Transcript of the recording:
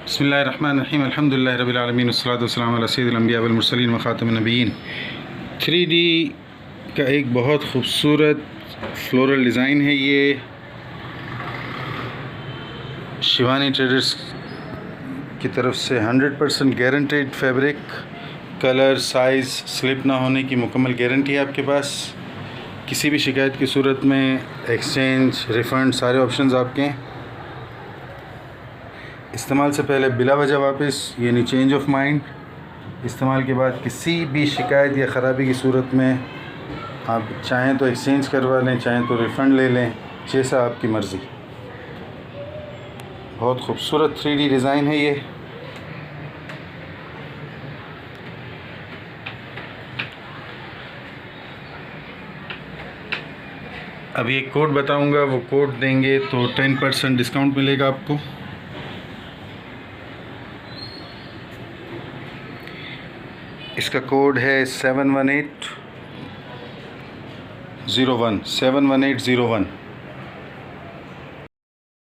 बिस्मिल्लाहिर्रहमानिर्रहीम अल्हम्दुलिल्लाहि रब्बिल आलमीन वस्सलातु वस्सलामु अला सय्यिदिल अंबिया वल मुरसलीन व खातमिन नबिय्यीन। 3D का एक बहुत ख़ूबसूरत फ्लोरल डिज़ाइन है। ये शिवानी ट्रेडर्स की तरफ से 100% guaranteed fabric, colour, size, slip ना होने की मुकम्मल गारंटी है आपके पास। किसी भी शिकायत की सूरत में एक्सचेंज, रिफ़ंड, सारे ऑप्शंस आपके हैं। इस्तेमाल से पहले बिला वजह वापस, यानी चेंज ऑफ माइंड। इस्तेमाल के बाद किसी भी शिकायत या ख़राबी की सूरत में आप चाहें तो एक्सचेंज करवा लें, चाहें तो रिफ़ंड ले लें, जैसा आपकी मर्ज़ी। बहुत खूबसूरत 3D डिज़ाइन है ये। अभी एक कोड बताऊंगा, वो कोड देंगे तो 10% डिस्काउंट मिलेगा आपको। इसका कोड है 71801।